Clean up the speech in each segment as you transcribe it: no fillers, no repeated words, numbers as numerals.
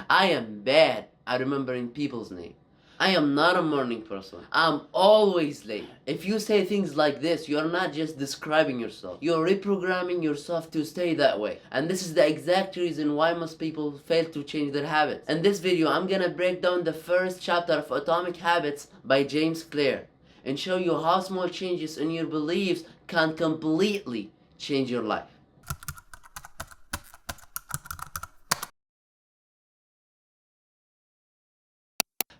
I am bad at remembering people's name. I am not a morning person. I'm always late. If you say things like this, you're not just describing yourself. You're reprogramming yourself to stay that way. And this is the exact reason why most people fail to change their habits. In this video, I'm gonna break down the first chapter of Atomic Habits by James Clear and show you how small changes in your beliefs can completely change your life.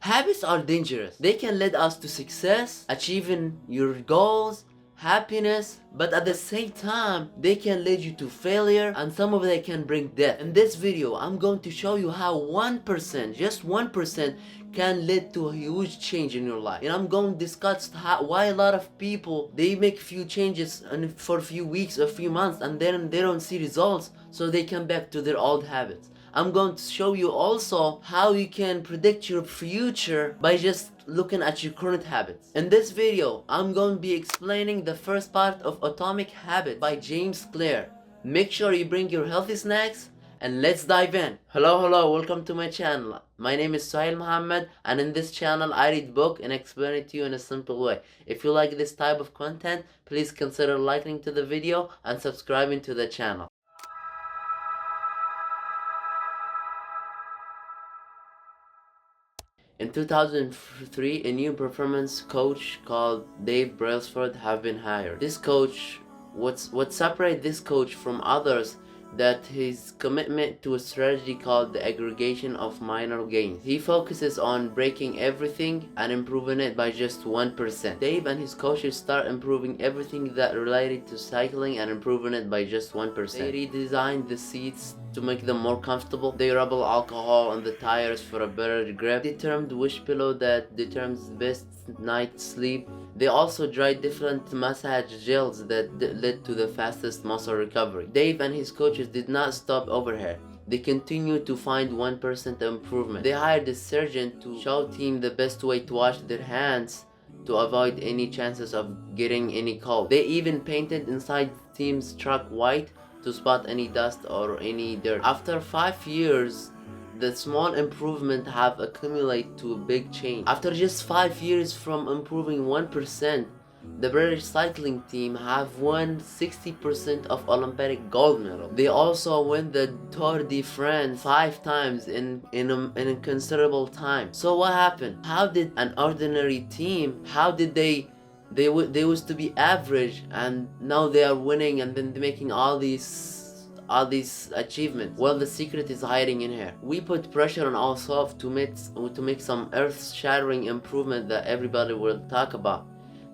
Habits are dangerous. They can lead us to success, achieving your goals, happiness, but at the same time, they can lead you to failure, and some of them can bring death. In this video, I'm going to show you how 1%, just 1%, can lead to a huge change in your life. And I'm going to discuss why a lot of people, they make few changes for a few weeks, a few months, and then they don't see results, so they come back to their old habits. I'm going to show you also how you can predict your future by just looking at your current habits. In this video, I'm going to be explaining the first part of Atomic Habits by James Clear. Make sure you bring your healthy snacks and let's dive in. Hello, welcome to my channel. My name is Suhail Muhammad, and in this channel I read book and explain it to you in a simple way. If you like this type of content, please consider liking to the video and subscribing to the channel. In 2003, a new performance coach called Dave Brailsford have been hired. This coach, what separates this coach from others, that his commitment to a strategy called the aggregation of minor gains. He focuses on breaking everything and improving it by just 1%. Dave and his coaches start improving everything that related to cycling and improving it by just 1%. They redesigned the seats to make them more comfortable. They rubble alcohol on the tires for a better grip. They determined which pillow that determines best night's sleep. They also tried different massage gels that led to the fastest muscle recovery. Dave and his coaches did not stop over here. They continued to find 1% improvement. They hired a surgeon to show team the best way to wash their hands to avoid any chances of getting any cold. They even painted inside team's truck white to spot any dust or any dirt. After 5 years, the small improvement have accumulated to a big change. After just 5 years from improving 1%, the British cycling team have won 60% of Olympic gold medal. They also win the Tour de France 5 times in a considerable time. So what happened? How did an ordinary team, how did they used to be average and now they are winning and then making all these achievements? Well, the secret is hiding in here. We put pressure on ourselves to make some earth-shattering improvement that everybody will talk about.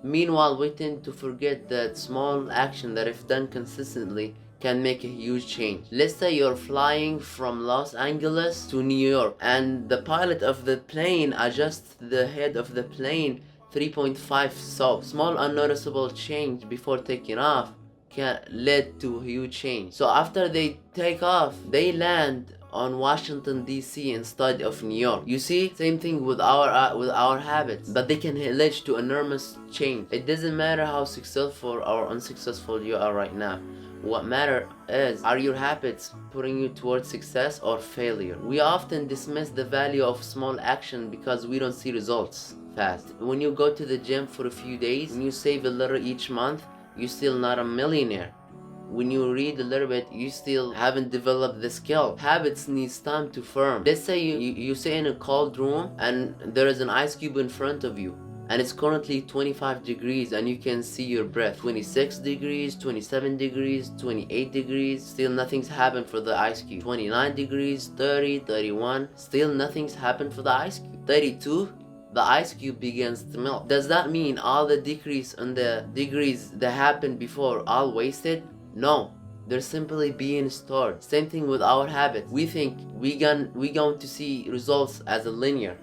Meanwhile, we tend to forget that small action that, if done consistently, can make a huge change. Let's say you're flying from Los Angeles to New York and the pilot of the plane adjusts the head of the plane 3.5, so small unnoticeable change before taking off can lead to a huge change. So after they take off, they land on Washington DC instead of New York. You see, same thing with our habits, but they can lead to enormous change. It doesn't matter how successful or unsuccessful you are right now. What matters is, are your habits putting you towards success or failure? We often dismiss the value of small action because we don't see results fast. When you go to the gym for a few days and you save a little each month, you're still not a millionaire. When you read a little bit, you still haven't developed the skill. Habits needs time to form. Let's say you sit in a cold room and there is an ice cube in front of you and it's currently 25 degrees and you can see your breath. 26 degrees, 27 degrees, 28 degrees, still nothing's happened for the ice cube. 29 degrees, 30, 31, still nothing's happened for the ice cube. 32, the ice cube begins to melt. Does that mean all the decrease in the degrees that happened before all wasted? No, they're simply being stored. Same thing with our habits. We think we going to see results as a linear,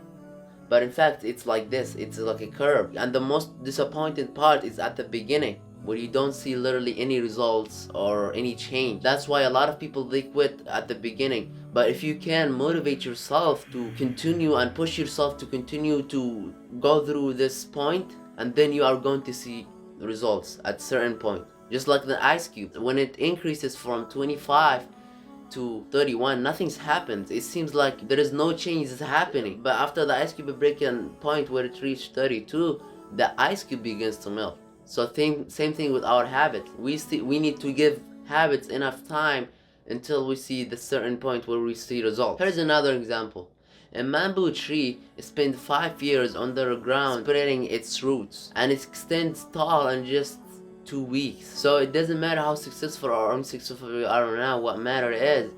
but in fact it's like this. It's like a curve, and the most disappointing part is at the beginning, where you don't see literally any results or any change. That's why a lot of people, they quit at the beginning. But if you can motivate yourself to continue and push yourself to continue to go through this point, and then you are going to see results at certain point. Just like the ice cube, when it increases from 25 to 31, nothing's happened. It seems like there is no change is happening. But after the ice cube breaking point where it reached 32, the ice cube begins to melt. So same thing with our habits. We need to give habits enough time until we see the certain point where we see results. Here's another example. A bamboo tree spent 5 years underground spreading its roots, and it extends tall in just 2 weeks. So it doesn't matter how successful or unsuccessful you are now. What matters is,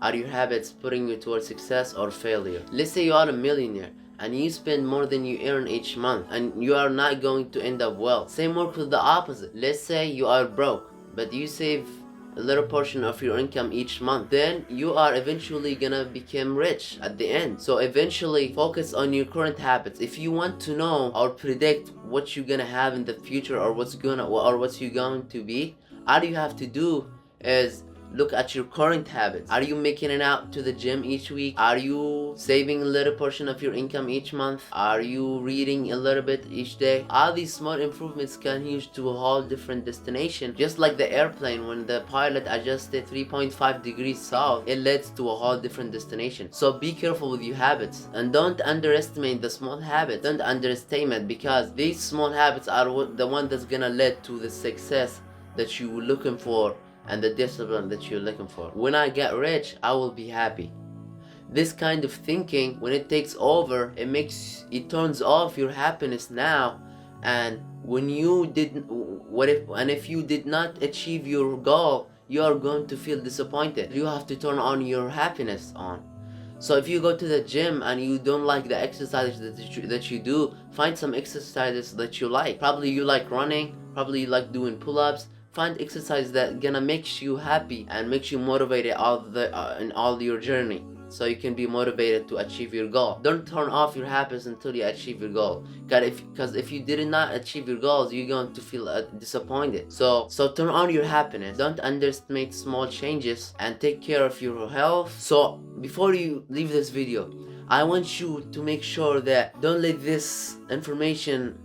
are your habits putting you towards success or failure? Let's say you are a millionaire and you spend more than you earn each month, and you are not going to end up well. Same works with the opposite. Let's say you are broke, but you save a little portion of your income each month, then you are eventually gonna become rich at the end. So eventually focus on your current habits. If you want to know or predict what you're gonna have in the future, or what you're going to be, all you have to do is look at your current habits. Are you making it out to the gym each week? Are you saving a little portion of your income each month? Are you reading a little bit each day? All these small improvements can lead to a whole different destination. Just like the airplane, when the pilot adjusted 3.5 degrees south, it leads to a whole different destination. So be careful with your habits, and don't underestimate the small habits. Don't underestimate, because these small habits are the one that's gonna lead to the success that you're looking for and the discipline that you're looking for. When I get rich, I will be happy. This kind of thinking, when it takes over, it turns off your happiness now. And when you didn't, if you did not achieve your goal, you are going to feel disappointed. You have to turn on your happiness on. So if you go to the gym and you don't like the exercises that you do, find some exercises that you like. Probably you like running, probably you like doing pull-ups. Find exercise that gonna makes you happy and makes you motivated in all your journey, so you can be motivated to achieve your goal. Don't turn off your happiness until you achieve your goal. Because if you did not achieve your goals, you're going to feel disappointed. So turn on your happiness. Don't underestimate small changes, and take care of your health. So before you leave this video, I want you to make sure that don't let this information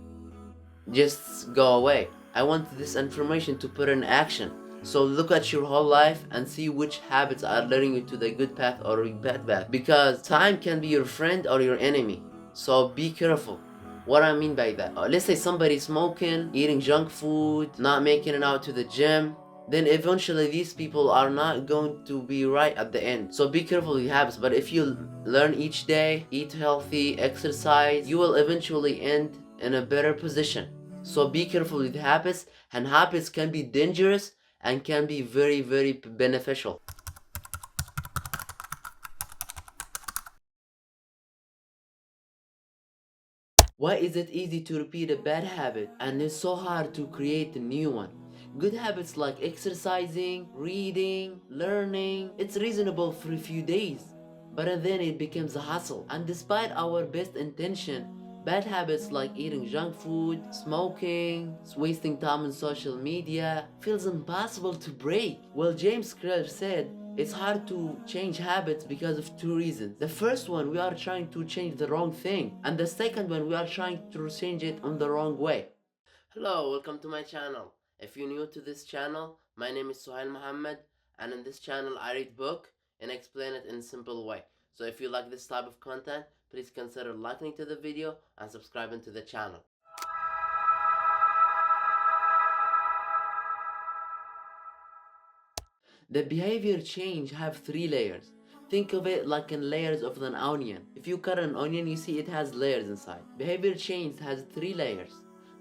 just go away. I want this information to put in action. So look at your whole life and see which habits are leading you to the good path or bad path. Because time can be your friend or your enemy. So be careful. What I mean by that, let's say somebody's smoking, eating junk food, not making it out to the gym, then eventually these people are not going to be right at the end. So be careful with your habits. But if you learn each day, eat healthy, exercise, you will eventually end in a better position. So be careful with habits, and habits can be dangerous and can be very, very beneficial. Why is it easy to repeat a bad habit and it's so hard to create a new one? Good habits like exercising, reading, learning, it's reasonable for a few days, but then it becomes a hassle. And despite our best intention, bad habits like eating junk food, smoking, wasting time on social media feels impossible to break. Well, James Clear said it's hard to change habits because of 2 reasons. The first one, we are trying to change the wrong thing, and the second one, we are trying to change it on the wrong way. Hello, welcome to my channel. If you're new to this channel, my name is Suhail Muhammad, and in this channel I read book and explain it in a simple way. So if you like this type of content, please consider liking to the video and subscribing to the channel. The behavior change have 3 layers. Think of it like in layers of an onion. If you cut an onion, you see it has layers inside. Behavior change has 3 layers.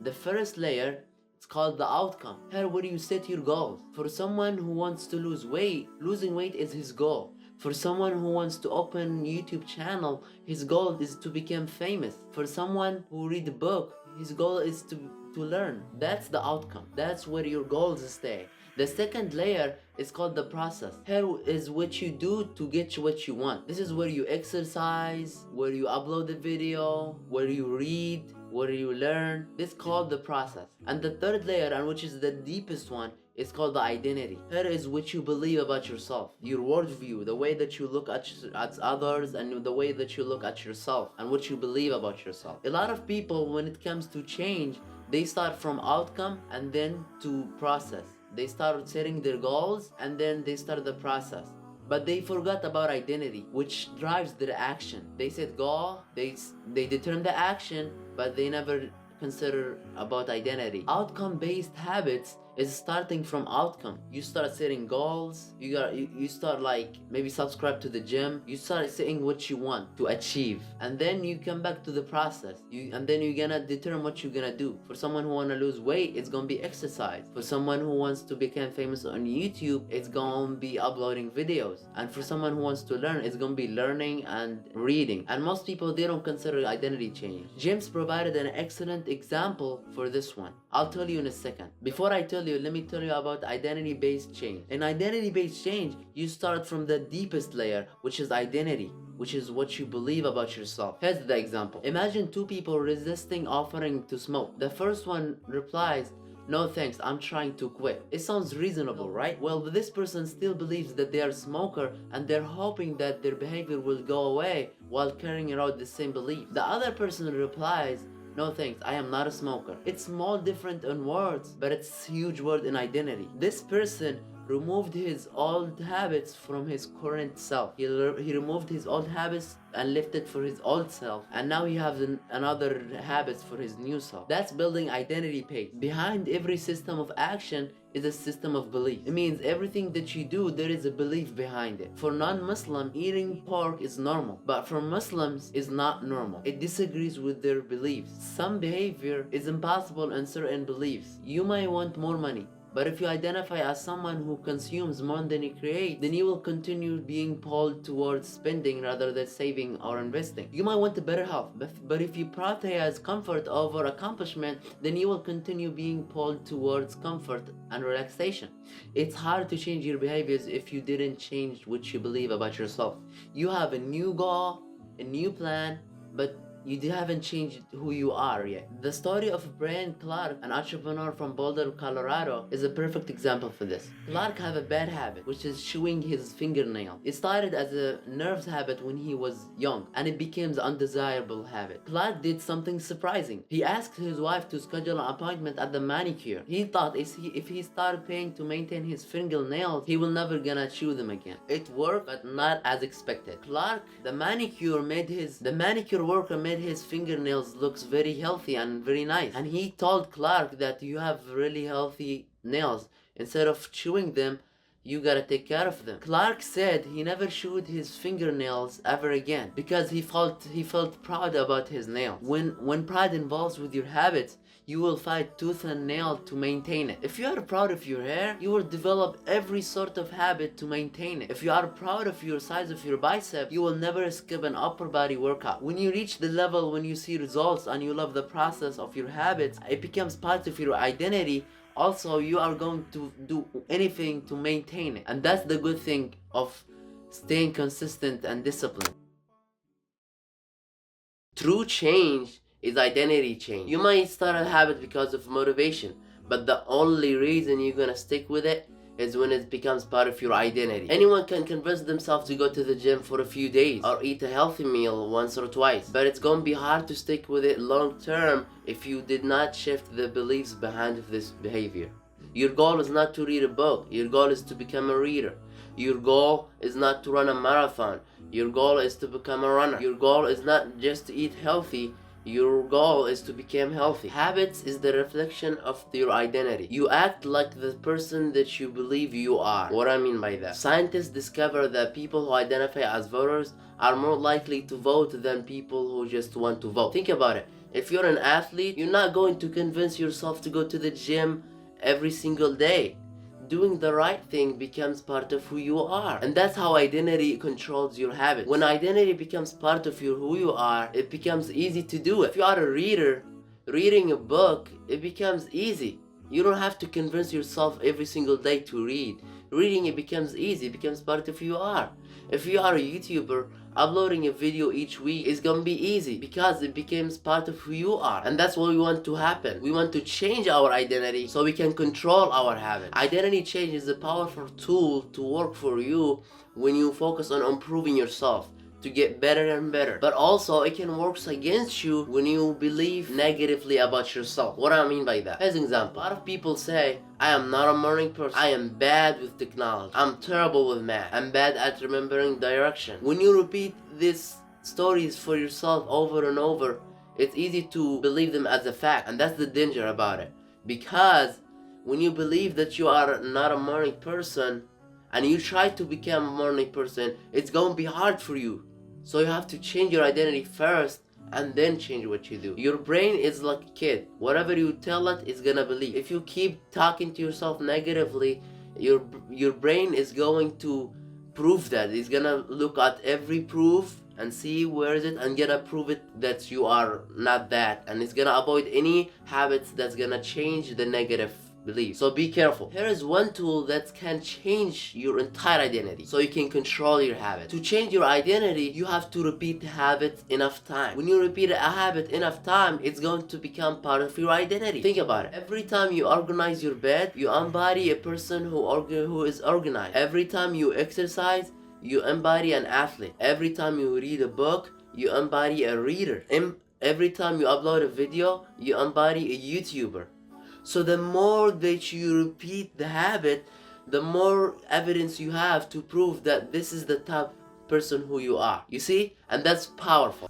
The first layer, it's called the outcome. Here where you set your goals. For someone who wants to lose weight, losing weight is his goal. For someone who wants to open a YouTube channel, his goal is to become famous. For someone who read a book, his goal is to learn. That's the outcome. That's where your goals stay. The second layer is called the process. Here is what you do to get what you want. This is where you exercise, where you upload the video, where you read, where you learn. This is called the process. And the third layer, and which is the deepest one, is called the identity. Here is what you believe about yourself, your worldview, the way that you look at others, and the way that you look at yourself, and what you believe about yourself. A lot of people, when it comes to change, they start from outcome and then to process. They start setting their goals and then they start the process. but they forgot about identity, which drives their action. They set goal, they determine the action, but they never consider about identity. Outcome-based habits is starting from outcome. You start setting goals, you start like maybe subscribe to the gym, you start saying what you want to achieve, and then you come back to the process, and then you're gonna determine what you're gonna do. For someone who wanna lose weight, it's gonna be exercise. For someone who wants to become famous on YouTube, it's gonna be uploading videos. And for someone who wants to learn, it's gonna be learning and reading. And most people, they don't consider identity change. James provided an excellent example for this one. I'll tell you in a second. Before I tell you, let me tell you about identity-based change. In identity-based change, you start from the deepest layer, which is identity, which is what you believe about yourself. Here's the example. Imagine two people resisting offering to smoke. The first one replies, "No thanks, I'm trying to quit." It sounds reasonable, right? Well, this person still believes that they are a smoker, and they're hoping that their behavior will go away while carrying out the same belief. The other person replies, "No thanks, I am not a smoker." It's small different in words, but it's huge word in identity. This person removed his old habits from his current self. He removed his old habits and left it for his old self, and now he has another habits for his new self. That's building identity pace. Behind every system of action is a system of belief. It means everything that you do, there is a belief behind it. For non-Muslim, eating pork is normal, but for Muslims, it's not normal. It disagrees with their beliefs. Some behavior is impossible in certain beliefs. You might want more money, but if you identify as someone who consumes more than you create, then you will continue being pulled towards spending rather than saving or investing. You might want a better health, but if you prioritize comfort over accomplishment, then you will continue being pulled towards comfort and relaxation. It's hard to change your behaviors if you didn't change what you believe about yourself. You have a new goal, a new plan, but you haven't changed who you are yet. The story of Brian Clark, an entrepreneur from Boulder, Colorado, is a perfect example for this. Clark had a bad habit, which is chewing his fingernail. It started as a nerves habit when he was young, and it became an undesirable habit. Clark did something surprising. He asked his wife to schedule an appointment at the manicure. He thought if he started paying to maintain his fingernails, he will never gonna chew them again. It worked, but not as expected. Clark, the manicure worker made his fingernails looks very healthy and very nice, and he told Clark that you have really healthy nails. Instead of chewing them, you gotta take care of them. Clark said he never chewed his fingernails ever again because he felt proud about his nails. When pride involves with your habits, you will fight tooth and nail to maintain it. If you are proud of your hair, you will develop every sort of habit to maintain it. If you are proud of your size of your bicep, you will never skip an upper body workout. When you reach the level when you see results and you love the process of your habits, it becomes part of your identity. Also, you are going to do anything to maintain it. And that's the good thing of staying consistent and disciplined. True change is identity change. You might start a habit because of motivation, but the only reason you're gonna stick with it is when it becomes part of your identity. Anyone can convince themselves to go to the gym for a few days or eat a healthy meal once or twice, but it's gonna be hard to stick with it long term if you did not shift the beliefs behind this behavior. Your goal is not to read a book. Your goal is to become a reader. Your goal is not to run a marathon. Your goal is to become a runner. Your goal is not just to eat healthy. Your goal is to become healthy. Habits is the reflection of your identity. You act like the person that you believe you are. What I mean by that? Scientists discover that people who identify as voters are more likely to vote than people who just want to vote. Think about it. If you're an athlete, you're not going to convince yourself to go to the gym every single day. Doing the right thing becomes part of who you are, and that's how identity controls your habits. When identity becomes part of who you are, it becomes easy to do it. If you are a reader, reading a book, it becomes easy. You don't have to convince yourself every single day to read. Reading, it becomes easy, it becomes part of who you are. If you are a YouTuber, uploading a video each week is gonna be easy because it becomes part of who you are. And that's what we want to happen. We want to change our identity so we can control our habits. Identity change is a powerful tool to work for you when you focus on improving yourself, to get better and better. But also it can work against you when you believe negatively about yourself. What do I mean by that? As an example, a lot of people say, I am not a morning person. I am bad with technology. I'm terrible with math. I'm bad at remembering direction. When you repeat these stories for yourself over and over, it's easy to believe them as a fact. And that's the danger about it. Because when you believe that you are not a morning person and you try to become a morning person, it's going to be hard for you. So you have to change your identity first and then change what you do. Your brain is like a kid. Whatever you tell it, it's gonna believe. If you keep talking to yourself negatively, your brain is going to prove that. It's gonna look at every proof and see where is it and gonna prove it that you are not that, and it's gonna avoid any habits that's gonna change the negative belief. So be careful. Here is one tool that can change your entire identity so you can control your habit. To change your identity, you have to repeat the habit enough time. When you repeat a habit enough time, it's going to become part of your identity. Think about it. Every time you organize your bed, you embody a person who is organized. Every time you exercise, you embody an athlete. Every time you read a book, you embody a reader. Every time you upload a video, you embody a YouTuber. So the more that you repeat the habit, the more evidence you have to prove that this is the type of person who you are. You see? And that's powerful.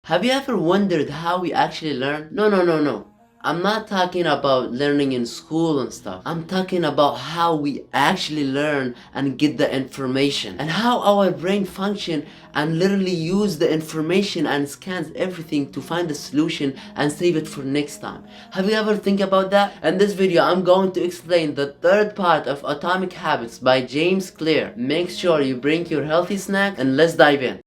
Have you ever wondered how we actually learn? No. I'm not talking about learning in school and stuff. I'm talking about how we actually learn and get the information, and how our brain function and literally use the information and scans everything to find the solution and save it for next time. Have you ever think about that? In this video, I'm going to explain the third part of Atomic Habits by James Clear. Make sure you bring your healthy snack and let's dive in.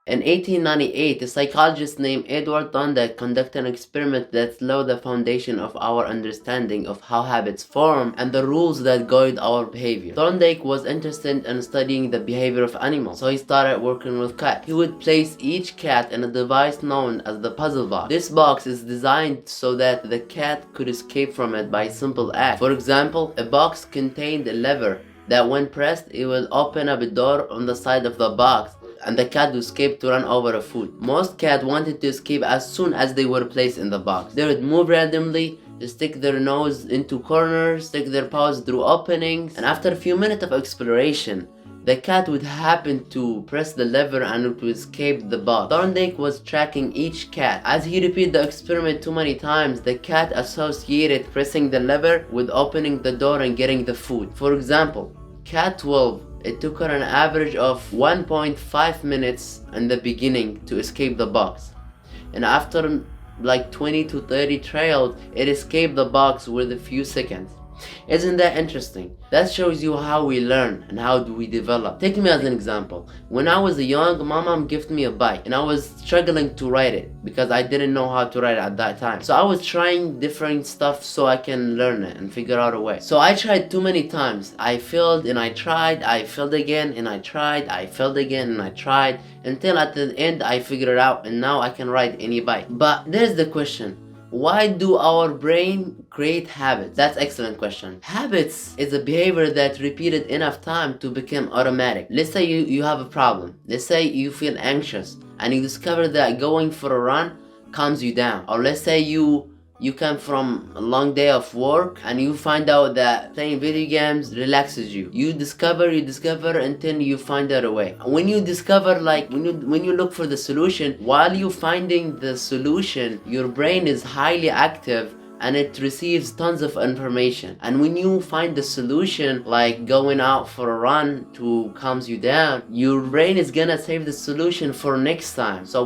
In 1898, a psychologist named Edward Thorndike conducted an experiment that laid the foundation of our understanding of how habits form and the rules that guide our behavior. Thorndike was interested in studying the behavior of animals, so he started working with cats. He would place each cat in a device known as the puzzle box. This box is designed so that the cat could escape from it by a simple act. For example, a box contained a lever that when pressed, it will open up a door on the side of the box, and the cat would escape to run over a food. Most cats wanted to escape as soon as they were placed in the box. They would move randomly, stick their nose into corners, stick their paws through openings, and after a few minutes of exploration, the cat would happen to press the lever and it would escape the box. Thorndike was tracking each cat. As he repeated the experiment too many times, the cat associated pressing the lever with opening the door and getting the food. For example, cat 12, it took her an average of 1.5 minutes in the beginning to escape the box. And after like 20 to 30 trials, it escaped the box with a few seconds. Isn't that interesting? That shows you how we learn and how do we develop. Take me as an example. When I was young, my mom gifted me a bike and I was struggling to ride it because I didn't know how to ride it at that time. So I was trying different stuff so I can learn it and figure out a way. So I tried too many times. I failed and I tried, I failed again and I tried, I failed again and I tried, until at the end I figured it out and now I can ride any bike. But there's the question. Why do our brain create habits? That's an excellent question. Habits is a behavior that repeated enough time to become automatic. Let's say you have a problem. Let's say you feel anxious and you discover that going for a run calms you down. Or let's say you come from a long day of work and you find out that playing video games relaxes you. You discover until you find out a way. When you discover, like when you look for the solution, while you finding the solution, your brain is highly active and it receives tons of information. And when you find the solution, like going out for a run to calms you down, your brain is gonna save the solution for next time. So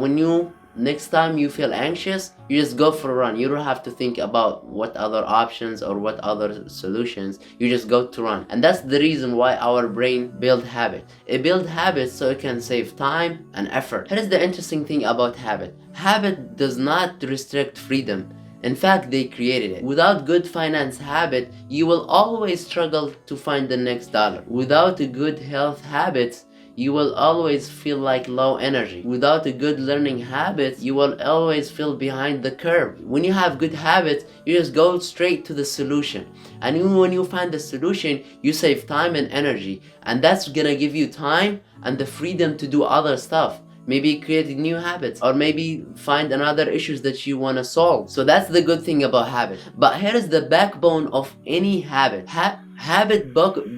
next time you feel anxious, you just go for a run. You don't have to think about what other options or what other solutions. You just go to run. And that's the reason why our brain builds habit. It builds habits so it can save time and effort. Here's the interesting thing about habit. Habit does not restrict freedom. In fact, they created it. Without good finance habit, you will always struggle to find the next dollar. Without a good health habits, you will always feel like low energy. Without a good learning habit, you will always feel behind the curve. When you have good habits, you just go straight to the solution. And even when you find the solution, you save time and energy. And that's gonna give you time and the freedom to do other stuff. Maybe create new habits, or maybe find another issues that you want to solve. So that's the good thing about habit. But here is the backbone of any habit.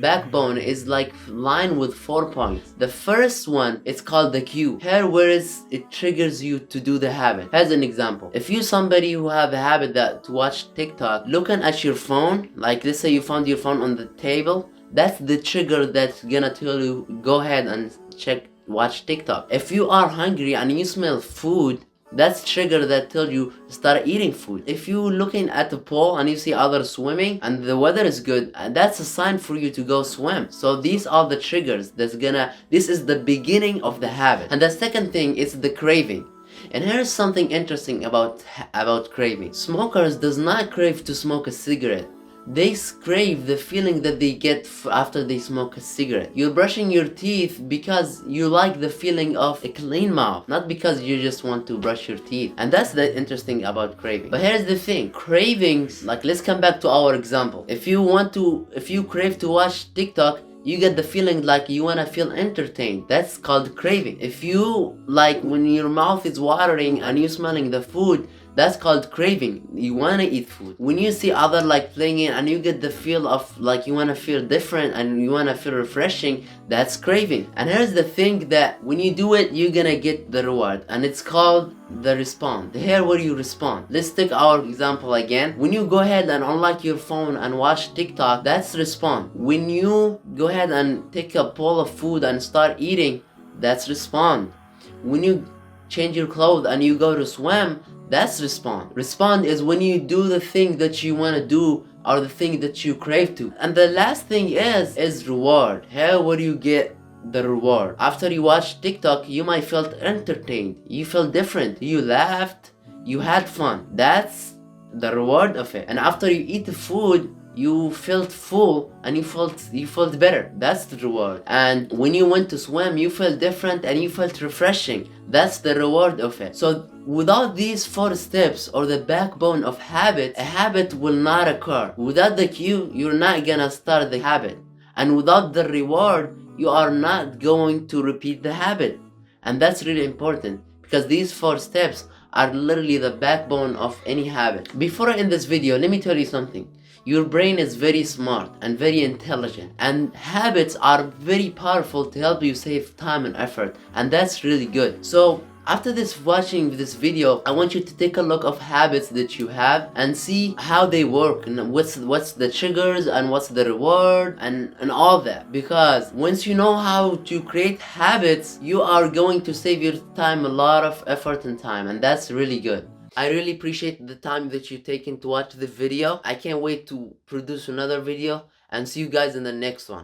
Backbone is like line with 4 points. The first one, it's called the cue. Here where it triggers you to do the habit. Here's an example. If you somebody who have a habit that to watch TikTok, looking at your phone, like let's say you found your phone on the table, that's the trigger that's gonna tell you go ahead and watch TikTok. If you are hungry and you smell food, that's trigger that tells you start eating food. If you looking at the pool and you see others swimming and the weather is good, that's a sign for you to go swim. So these are the triggers this is the beginning of the habit. And the second thing is the craving. And here's something interesting about craving. Smokers does not crave to smoke a cigarette. They crave the feeling that they get after they smoke a cigarette. You're brushing your teeth because you like the feeling of a clean mouth, not because you just want to brush your teeth. And that's the interesting about craving. But here's the thing, cravings, like let's come back to our example. If you crave to watch TikTok, you get the feeling like you want to feel entertained. That's called craving. If you like when your mouth is watering and you smelling the food, that's called craving. You want to eat food. When you see other like playing it and you get the feel of like you want to feel different and you want to feel refreshing, that's craving. And here's the thing, that when you do it, you're gonna get the reward, and it's called the response. Here where you respond. Let's take our example again. When you go ahead and unlock your phone and watch TikTok, that's respond. When you go ahead and take a bowl of food and start eating, that's respond. When you change your clothes and you go to swim, that's respond. Respond is when you do the thing that you want to do or the thing that you crave to. And the last thing is reward. Here where you get the reward. After you watch TikTok, you might felt entertained. You felt different. You laughed. You had fun. That's the reward of it. And after you eat the food, you felt full and you felt better. That's the reward. And when you went to swim, you felt different and you felt refreshing. That's the reward of it. So without these 4 steps, or the backbone of habit, a habit will not occur. Without the cue, you're not gonna start the habit. And without the reward, you are not going to repeat the habit. And that's really important, because these 4 steps are literally the backbone of any habit. Before I end this video, let me tell you something. Your brain is very smart and very intelligent, and habits are very powerful to help you save time and effort, and that's really good. So after watching this video, I want you to take a look of habits that you have and see how they work, and what's the triggers and what's the reward and all that. Because once you know how to create habits, you are going to save your time a lot of effort and time, and that's really good. I really appreciate the time that you've taken to watch the video. I can't wait to produce another video, and see you guys in the next one.